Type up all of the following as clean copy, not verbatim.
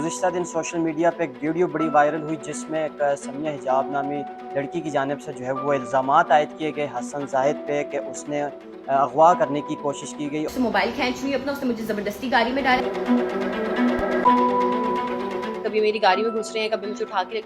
गुज़िश्ता दिन social media पे एक वीडियो बड़ी वायरल हुई जिसमें एक समिया हिजाब नामी लड़की की जानिब से जो है वो इल्ज़ामात आयद किए गए हसन जाहिद पे कि उसने अगवा करने की कोशिश की गई। उससे मोबाइल खींच हुई अपना, उसने मुझे ज़बरदस्ती गाड़ी में डाला। कभी मेरी गाड़ी में घुस रहे हैं, कभी मुझे उठा के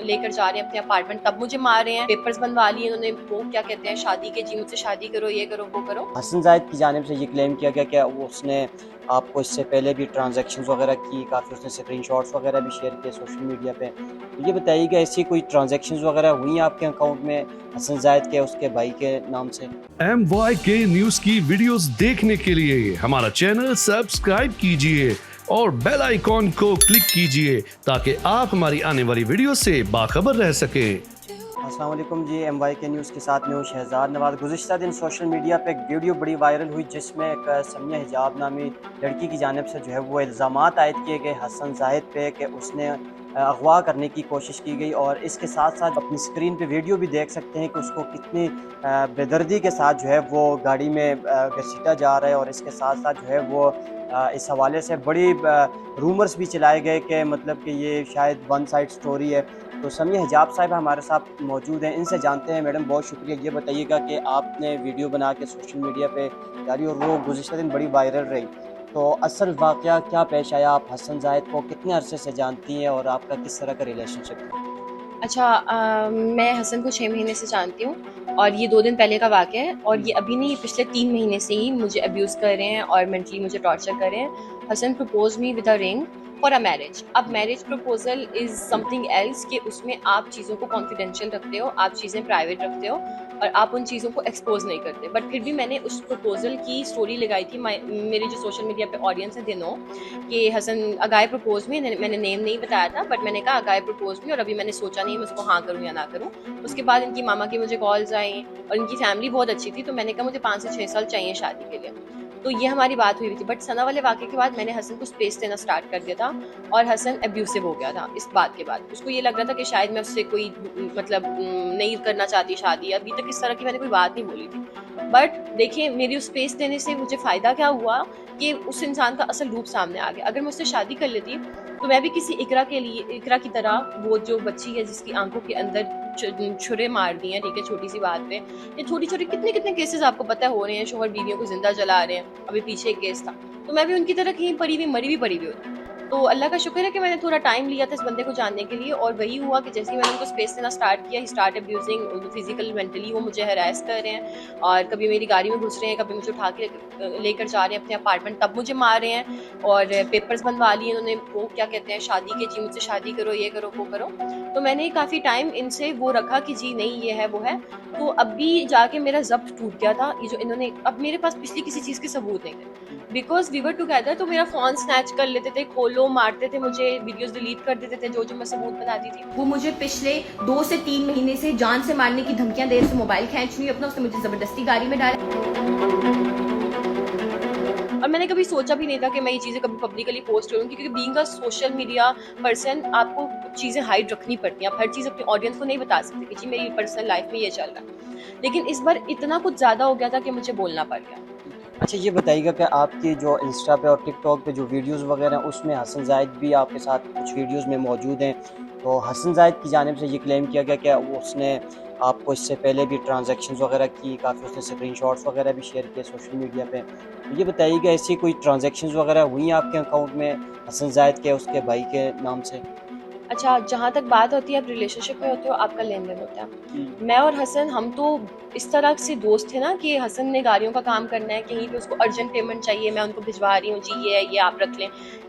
लेकर जा रहे हैं अपने अपार्टमेंट, तब मुझे मार रहे हैं। पेपर्स बनवा लिए इन्होंने, वो क्या कहते हैं शादी के, जी मुझसे शादी करो, ये करो, वो करो। हसन जाहिद की जानिब से ये क्लेम किया गया कि वो उसने आपको इससे पहले भी ट्रांजैक्शंस वगैरह की, काफ़ी उसने स्क्रीनशॉट्स वगैरह भी शेयर किए सोशल मीडिया पे। तो ये बताइए कि ऐसी कोई ट्रांजैक्शंस वगैरह हुई हैं आपके अकाउंट में हसन जाहिद के उसके भाई के नाम से? MYK न्यूज की वीडियोस देखने के लिए हमारा चैनल सब्सक्राइब कीजिए और बेल आइकॉन को क्लिक कीजिए ताकि आप हमारी आने वाली वीडियो से बाखबर रह सकें। अस्सलाम वालेकुम जी, MYK न्यूज़ के साथ में हूँ शहजाद नवाज। गुज़िश्ता दिन सोशल मीडिया पे एक वीडियो बड़ी वायरल हुई जिसमें एक समिया हिजाब नामी लड़की की जानिब से जो है वो इल्ज़ामात आयद किए गए हसन जाहिद पे कि उसने अगवा करने की कोशिश की गई। और इसके साथ साथ अपनी स्क्रीन पे वीडियो भी देख सकते हैं कि उसको कितनी बेदर्दी के साथ जो है वो गाड़ी में घसीटा जा रहा है। और इसके साथ साथ जो है वो इस हवाले से बड़ी रूमर्स भी चलाए गए कि मतलब कि ये शायद वन साइड स्टोरी है। तो समिया हिजाब साहिबा हमारे साथ मौजूद हैं, इनसे जानते हैं। मैडम बहुत शुक्रिया। ये बताइएगा कि आपने वीडियो बना के सोशल मीडिया पे डाली और वो गुज़िश्ता दिन बड़ी वायरल रही, तो असल वाक़या क्या पेश आया? आप हसन जाहिद को कितने अरसे से जानती हैं और आपका किस तरह का रिलेशनशिप है? अच्छा, मैं हसन को 6 महीने से जानती हूँ और ये 2 दिन पहले का वाक़या है और ये अभी नहीं, पिछले 3 महीने से ही मुझे अब्यूज़ कर रहे हैं और मेंटली मुझे टॉर्चर कर रहे हैं। Hasan propose me with a ring for a marriage. अब marriage proposal is something else, कि उसमें आप चीज़ों को कॉन्फिडेंशियल रखते हो, आप चीज़ें प्राइवेट रखते हो और आप उन चीज़ों को एक्सपोज़ नहीं करते। बट फिर भी मैंने उस प्रपोज़ल की स्टोरी लगाई थी। मेरी जो सोशल मीडिया पे ऑडियंस है, दे नो कि हसन अगाए प्रपोज़ मी। मैंने नेम नहीं बताया था, बट मैंने कहा अगाए प्रपोज़ मी, और अभी मैंने सोचा नहीं मैं उसको हाँ करूँ या ना करूँ। उसके बाद इनकी मामा की मुझे कॉल्स आई और इनकी फैमिली बहुत अच्छी थी, तो मैंने कहा मुझे 5 से 6 साल चाहिए शादी के लिए। तो ये हमारी बात हुई थी। बट सना वाले वाक़ये के बाद मैंने हसन को स्पेस देना स्टार्ट कर दिया था और हसन अब्यूसिव हो गया था इस बात के बाद। उसको ये लग रहा था कि शायद मैं उससे कोई मतलब नहीं करना चाहती शादी। अभी तक इस तरह की मैंने कोई बात नहीं बोली थी। बट देखिए, मेरी उस स्पेस देने से मुझे फ़ायदा क्या हुआ कि उस इंसान का असल रूप सामने आ गया। अगर मैं उससे शादी कर लेती तो मैं भी किसी इकरा की तरह, वो जो बच्ची है जिसकी आंखों के अंदर छुरे मार दी हैं, ठीक है, छोटी सी बात पे। ये छोटे-छोटे कितने केसेस आपको पता है हो रहे हैं, शोहर बीवियों को जिंदा जला रहे हैं। अभी पीछे एक केस था, तो मैं भी उनकी तरह कहीं पड़ी हुई, मरी हुई होती। तो अल्लाह का शुक्र है कि मैंने थोड़ा टाइम लिया था इस बंदे को जानने के लिए, और वही हुआ कि जैसे ही मैंने उनको स्पेस देना स्टार्ट किया, ही स्टार्ट अब्यूजिंग फिजिकल मेंटली। वो मुझे हैरेस कर रहे हैं और कभी मेरी गाड़ी में घुस रहे हैं, कभी मुझे उठा के लेकर जा रहे हैं अपने अपार्टमेंट, तब मुझे मार रहे हैं। और पेपर्स बनवा लिए इन्होंने, वो क्या कहते हैं शादी के, जी मुझसे शादी करो, ये करो, वो करो। तो मैंने काफ़ी टाइम इनसे वो रखा कि जी नहीं, ये है वो है। तो अभी जाके मेरा ज़ब्त टूट गया था। ये जो इन्होंने, अब मेरे पास पिछली किसी चीज़ के सबूत नहीं थे, बिकॉज वी वर टुगेदर। तो मेरा फ़ोन स्नैच कर लेते थे, खोलो, मारते थे मुझे, वीडियोस डिलीट कर देते थे जो मैं सबूत बताती थी। वो मुझे पिछले 2 से 3 महीने से जान से मारने की धमकियां दे रहे थे, मोबाइल खींच रही अपना, उसने मुझे ज़बरदस्ती गाड़ी में डाला। और मैंने कभी सोचा भी नहीं था कि मैं ये चीज़ें कभी पब्लिकली पोस्ट करूँ, क्योंकि being a social media person आपको कुछ चीज़ें हाइड रखनी पड़ती हैं। आप हर चीज़ अपनी ऑडियंस को नहीं बता सकते कि जी मेरी पर्सनल लाइफ में ये चल रहा है। लेकिन इस बार इतना कुछ ज़्यादा हो गया था कि मुझे बोलना पड़ गया। अच्छा, ये बताइएगा कि आपकी जो इंस्टा पे और टिकटॉक पे जो वीडियोज़ वगैरह हैं उसमें हसन जाहिद भी आपके साथ कुछ वीडियोज़ में मौजूद हैं। तो हसन जाहिद की जानिब से ये क्लेम किया गया कि वो उसने आपको इससे पहले भी ट्रांजैक्शंस वगैरह की, काफ़ी उसने स्क्रीनशॉट्स वगैरह भी शेयर किए सोशल मीडिया पे। तो ये बताइएगा ऐसी कोई ट्रांजैक्शंस वगैरह हुई हैं आपके अकाउंट में हसन जाहिद के उसके भाई के नाम से? अच्छा, जहाँ तक बात होती है, आप रिलेशनशिप में होते हो, आपका लेन-देन होता है। मैं और हसन, हम तो इस तरह से दोस्त थे ना कि हसन ने गाड़ियों का काम करना है, कहीं पे उसको अर्जेंट पेमेंट चाहिए, मैं उनको भिजवा रही हूँ, जी ये है, ये आप रख लें।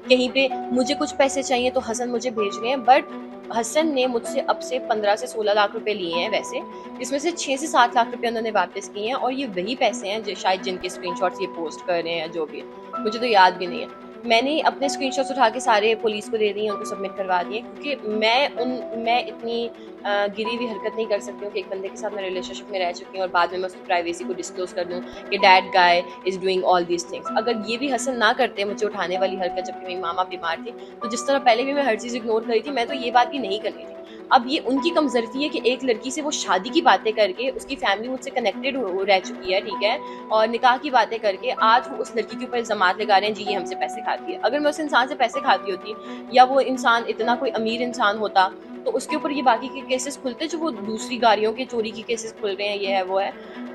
कहीं पे मुझे कुछ पैसे चाहिए तो हसन मुझे भेज रहे हैं। बट हसन ने मुझसे अब से 15 से 16 लाख रुपए लिए हैं वैसे, जिसमें से 6 से 7 लाख रुपए उन्होंने वापस किए हैं, और ये वही पैसे हैं जो शायद जिनके स्क्रीनशॉट्स ये पोस्ट कर रहे हैं या जो भी है। मुझे तो याद भी नहीं है। मैंने अपने स्क्रीनशॉट्स उठा के सारे पुलिस को दे दिए, उनको सबमिट करवा दिए, क्योंकि मैं इतनी गिरी हुई हरकत नहीं कर सकती हूँ कि एक बंदे के साथ मैं रिलेशनशिप में रह चुकी हूँ और बाद में मैं उसकी प्राइवेसी को डिस्क्लोज कर दूँ कि that guy is doing all these things. अगर ये भी हसन ना करते मुझे उठाने वाली हरकत, जबकि मेरी मामा बीमार थी, तो जिस तरह पहले भी मैं हर चीज़ इग्नोर करी थी, मैं तो ये बात भी नहीं करनी थी। अब ये उनकी कमजोरी है कि एक लड़की से वो शादी की बातें करके, उसकी फैमिली मुझसे कनेक्टेड रह चुकी है, ठीक है, और निकाह की बातें करके आज वो उस लड़की के ऊपर इल्जामात लगा रहे हैं, जी ये हमसे पैसे खाती है। अगर मैं उस इंसान से पैसे खाती होती या वो इंसान इतना कोई अमीर इंसान होता तो उसके ऊपर ये बाकी के केसेस खुलते जो वो दूसरी गाड़ियों के चोरी के केसेस खुल रहे हैं, ये है वो है।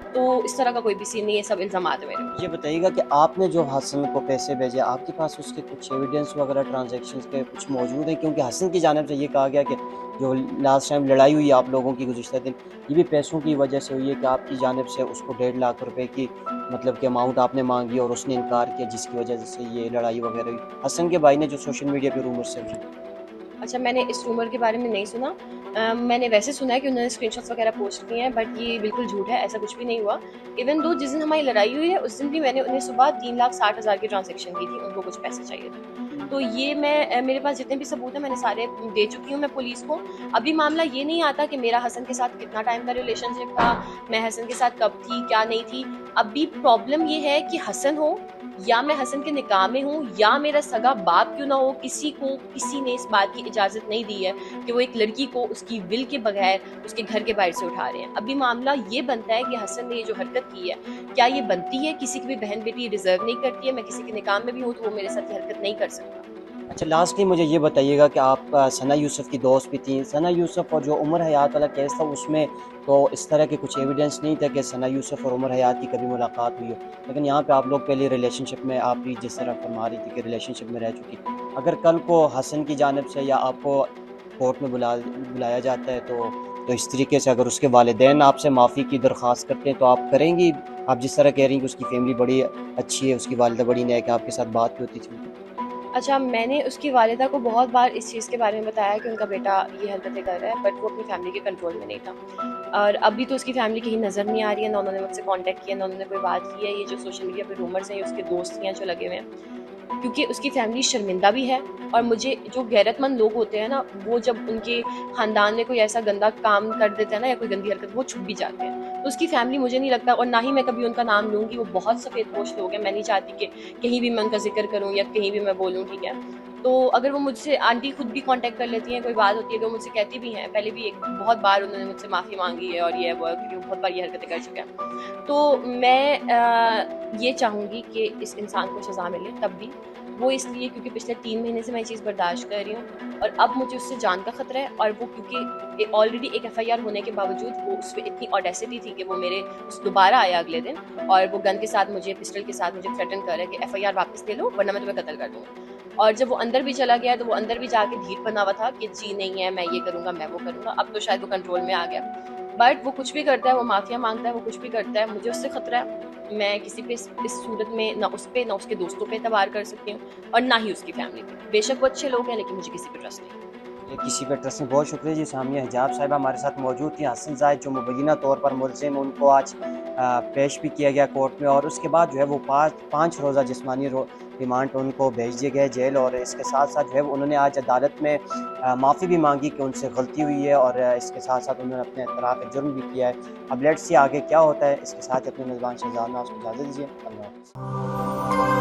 तो इस तरह का कोई भी सीन नहीं है, सब इल्जामात है मेरे। ये बताइएगा कि आपने जो हसन को पैसे भेजे, आपके पास उसके कुछ एविडेंस वगैरह ट्रांजैक्शंस के कुछ मौजूद हैं? क्योंकि हसन की जानिब से ये कहा गया कि जो लास्ट टाइम लड़ाई हुई आप लोगों की गुज़िश्ता दिन, ये भी पैसों की वजह से हुई है कि आपकी जानिब से उसको 1.5 लाख रुपए की मतलब कि अमाउंट आपने मांगी और उसने इनकार किया, जिसकी वजह से ये लड़ाई वगैरह हुई। हसन के भाई ने जो सोशल मीडिया पे रूमर्स चल रहे हैं। अच्छा, मैंने इस रूमर के बारे में नहीं सुना। मैंने वैसे सुना है कि उन्होंने स्क्रीनशॉट्स वगैरह पोस्ट किए हैं, बट ये बिल्कुल झूठ है, ऐसा कुछ भी नहीं हुआ। इवन दो जिस दिन हमारी लड़ाई हुई है उस दिन भी मैंने उन्हें सुबह 3,60,000 की ट्रांजैक्शन की थी, उनको कुछ पैसे चाहिए थे। तो ये मैं मेरे पास जितने भी सबूत हैं मैंने सारे दे चुकी हूँ मैं पुलिस को। अभी मामला ये नहीं आता कि मेरा हसन के साथ कितना टाइम का रिलेशनशिप था, मैं हसन के साथ कब थी क्या नहीं थी। अभी प्रॉब्लम ये है कि हसन हो या मैं हसन के निकाह में हूँ या मेरा सगा बाप क्यों ना हो, किसी ने इस बात की इजाज़त नहीं दी है कि वो एक लड़की को उसकी विल के बगैर उसके घर के बाहर से उठा रहे हैं। अभी मामला ये बनता है कि हसन ने ये जो हरकत की है, क्या ये बनती है? किसी की भी बहन बेटी डिजर्व नहीं करती है? मैं किसी के निकाह में भी हूँ तो वो मेरे साथ ये हरकत नहीं कर सकता। अच्छा, लास्टली मुझे ये बताइएगा कि आप सना यूसुफ की दोस्त भी थी। सना यूसुफ और जो उमर हयात वाला केस था उसमें तो इस तरह के कुछ एविडेंस नहीं था कि सना यूसुफ और उमर हयात की कभी मुलाकात हुई हो, लेकिन यहाँ पे आप लोग पहले रिलेशनशिप में, आप भी जिस तरह फरमा रही थी कि रिलेशनशिप में रह चुकी, अगर कल को हसन की जानिब से या आपको कोर्ट में बुलाया जाता है तो इस तरीके से अगर उसके वालिदैन आपसे माफ़ी की दरख्वास्त करते हैं तो आप करेंगी? आप जिस तरह कह रही हैं कि उसकी फैमिली बड़ी अच्छी है, उसकी वालिदा बड़ी नेक है, आपके साथ बात भी होती थी। अच्छा, मैंने उसकी वालिदा को बहुत बार इस चीज़ के बारे में बताया कि उनका बेटा ये हरकतें कर रहा है, बट वो अपनी फैमिली के कंट्रोल में नहीं था। और अभी तो उसकी फैमिली कहीं नज़र नहीं आ रही है, ना उन्होंने मुझसे कांटेक्ट किया, ना उन्होंने कोई बात की है। ये जो सोशल मीडिया पे रूमर्स हैं, ये उसके दोस्त हैं जो लगे हुए हैं। क्योंकि उसकी फैमिली शर्मिंदा भी है, और मुझे जो गैरतमंद लोग होते हैं ना, वो जब उनके ख़ानदान में कोई ऐसा गंदा काम कर देते हैं ना या कोई गंदी हरकत, वो छुप भी जाते हैं। तो उसकी फैमिली मुझे नहीं लगता, और ना ही मैं कभी उनका नाम लूँगी। वो बहुत सफ़ेदपोश लोग हैं, मैं नहीं चाहती कि कहीं भी मैं उनका ज़िक्र करूँ या कहीं भी मैं बोलूँ, ठीक है? तो अगर वो मुझसे, आंटी खुद भी कांटेक्ट कर लेती हैं, कोई बात होती है तो मुझसे कहती भी हैं, पहले भी एक बहुत बार उन्होंने मुझसे माफ़ी मांगी है और ये वो, क्योंकि वो बहुत बार ये हरकतें कर चुके हैं। तो मैं ये चाहूँगी कि इस इंसान को सज़ा मिले, तब भी वो इसलिए क्योंकि पिछले 3 महीने से मैं ये चीज़ बर्दाश्त कर रही हूँ, और अब मुझे उससे जान का ख़तरा है। और वो क्योंकि ऑलरेडी एक एफआईआर होने के बावजूद वो उसमें इतनी ऑडेसिटी थी कि वो मेरे उस दोबारा आया अगले दिन, और वो गन के साथ मुझे, पिस्टल के साथ मुझे थ्रेटन कर रहा है कि एफआईआर वापस ले लो वरना मैं तुम्हें कत्ल कर दूँगा। और जब वो अंदर भी चला गया तो वो अंदर भी जाके ढीठ बना हुआ था कि जी नहीं है, मैं ये करूँगा, मैं वो करूँगा। अब तो शायद वो कंट्रोल में आ गया, बट वो कुछ भी करता है, वो माफ़िया मांगता है, वो कुछ भी करता है, मुझे उससे ख़तरा है। मैं किसी पे इस सूरत में ना उस पे, ना उसके दोस्तों पे एतबार कर सकती हूँ, और ना ही उसकी फैमिली पे। बेशक वो अच्छे लोग हैं, लेकिन मुझे किसी पे ट्रस्ट नहीं। ये किसी पे ट्रस्ट में, बहुत शुक्रिया जी। सामिया हिजाब साहिबा हमारे साथ मौजूद थी। हसन जाहिद जो मुबैना तौर पर मुलज़िम, उनको आज पेश भी किया गया कोर्ट में, और उसके बाद जो है वो पाँच रोज़ा जिस्मानी रिमांड पर उनको भेज दिया गया जेल। और इसके साथ साथ जो है उन्होंने आज अदालत में माफ़ी भी मांगी कि उनसे गलती हुई है, और इसके साथ साथ उन्होंने अपने इतराफ़ जुर्म भी किया है। अब लेट्स सी आगे क्या होता है। इसके साथ अपनी मेज़बान शहजाद नाज़ को इजाज़त दीजिए। अल्लाह हाफ़िज़।